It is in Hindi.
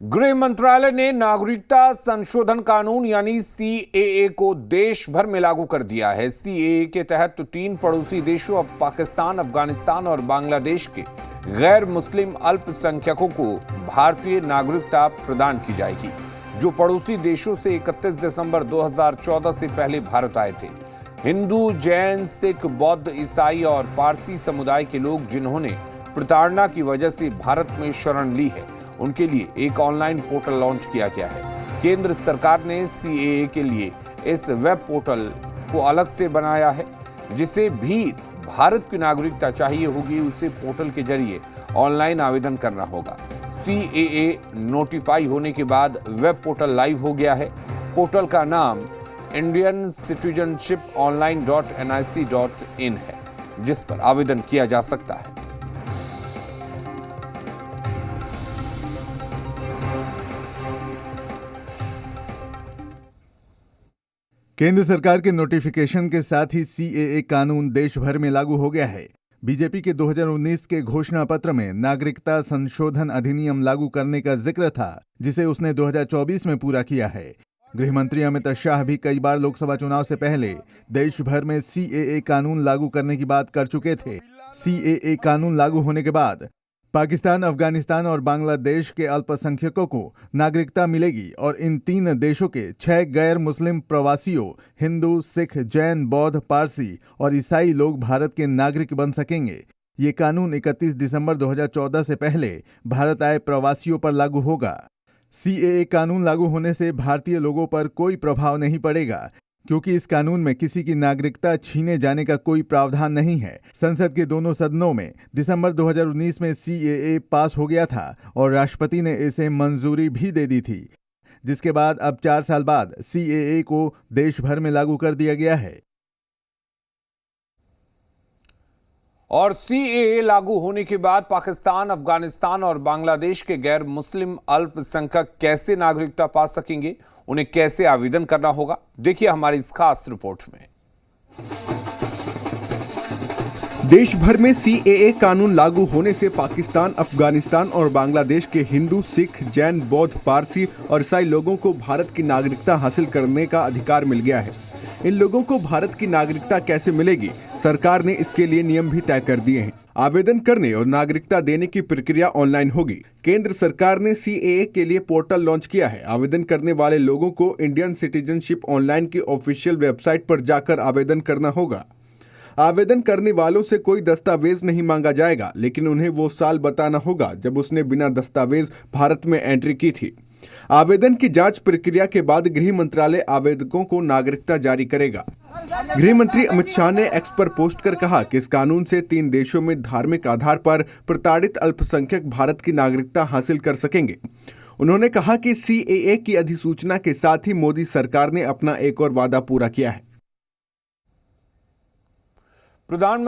गृह मंत्रालय ने नागरिकता संशोधन कानून यानी सीएए को देश भर में लागू कर दिया है। सीएए के तहत 3 पड़ोसी देशों पाकिस्तान, अफगानिस्तान और बांग्लादेश के गैर मुस्लिम अल्पसंख्यकों को भारतीय नागरिकता प्रदान की जाएगी, जो पड़ोसी देशों से 31 दिसंबर 2014 से पहले भारत आए थे। हिंदू, जैन, सिख, बौद्ध, ईसाई और पारसी समुदाय के लोग जिन्होंने प्रताड़ना की वजह से भारत में शरण ली है, उनके लिए एक ऑनलाइन पोर्टल लॉन्च किया गया है। केंद्र सरकार ने सीएए के लिए इस वेब पोर्टल को अलग से बनाया है। जिसे भी भारत की नागरिकता चाहिए होगी, उसे पोर्टल के जरिए ऑनलाइन आवेदन करना होगा। सीएए नोटिफाई होने के बाद वेब पोर्टल लाइव हो गया है। पोर्टल का नाम इंडियन सिटीजनशिप online.nic.in है, जिस पर आवेदन किया जा सकता है। केंद्र सरकार के नोटिफिकेशन के साथ ही सीएए कानून देश भर में लागू हो गया है। बीजेपी के 2019 के घोषणा पत्र में नागरिकता संशोधन अधिनियम लागू करने का जिक्र था, जिसे उसने 2024 में पूरा किया है। गृह मंत्री अमित शाह भी कई बार लोकसभा चुनाव से पहले देश भर में सीएए कानून लागू करने की बात कर चुके थे। सीएए कानून लागू होने के बाद पाकिस्तान, अफगानिस्तान और बांग्लादेश के अल्पसंख्यकों को नागरिकता मिलेगी और इन 3 देशों के 6 गैर मुस्लिम प्रवासियों हिंदू, सिख, जैन, बौद्ध, पारसी और ईसाई लोग भारत के नागरिक बन सकेंगे। ये कानून 31 दिसंबर 2014 से पहले भारत आए प्रवासियों पर लागू होगा। सीएए कानून लागू होने से भारतीय लोगों पर कोई प्रभाव नहीं पड़ेगा, क्योंकि इस कानून में किसी की नागरिकता छीने जाने का कोई प्रावधान नहीं है। संसद के दोनों सदनों में दिसंबर 2019 में सीएए पास हो गया था और राष्ट्रपति ने इसे मंजूरी भी दे दी थी, जिसके बाद अब 4 साल बाद सीएए को देश भर में लागू कर दिया गया है। और सीएए लागू होने के बाद पाकिस्तान, अफगानिस्तान और बांग्लादेश के गैर मुस्लिम अल्पसंख्यक कैसे नागरिकता पा सकेंगे, उन्हें कैसे आवेदन करना होगा, देखिए हमारी इस खास रिपोर्ट में। देश भर में सीएए कानून लागू होने से पाकिस्तान, अफगानिस्तान और बांग्लादेश के हिंदू, सिख, जैन, बौद्ध, पारसी और ईसाई लोगों को भारत की नागरिकता हासिल करने का अधिकार मिल गया है। इन लोगों को भारत की नागरिकता कैसे मिलेगी, सरकार ने इसके लिए नियम भी तय कर दिए हैं। आवेदन करने और नागरिकता देने की प्रक्रिया ऑनलाइन होगी। केंद्र सरकार ने सीएए के लिए पोर्टल लॉन्च किया है। आवेदन करने वाले लोगों को इंडियन सिटीजनशिप ऑनलाइन की ऑफिशियल वेबसाइट पर जाकर आवेदन करना होगा। आवेदन करने वालों से कोई दस्तावेज नहीं मांगा जाएगा, लेकिन उन्हें वो साल बताना होगा जब उसने बिना दस्तावेज भारत में एंट्री की थी। आवेदन की जांच प्रक्रिया के बाद गृह मंत्रालय आवेदकों को नागरिकता जारी करेगा। गृह मंत्री अमित शाह ने एक्स पर पोस्ट कर कहा कि इस कानून से 3 देशों में धार्मिक आधार पर प्रताड़ित अल्पसंख्यक भारत की नागरिकता हासिल कर सकेंगे। उन्होंने कहा कि सीएए की अधिसूचना के साथ ही मोदी सरकार ने अपना एक और वादा पूरा किया है। प्रधानमंत्री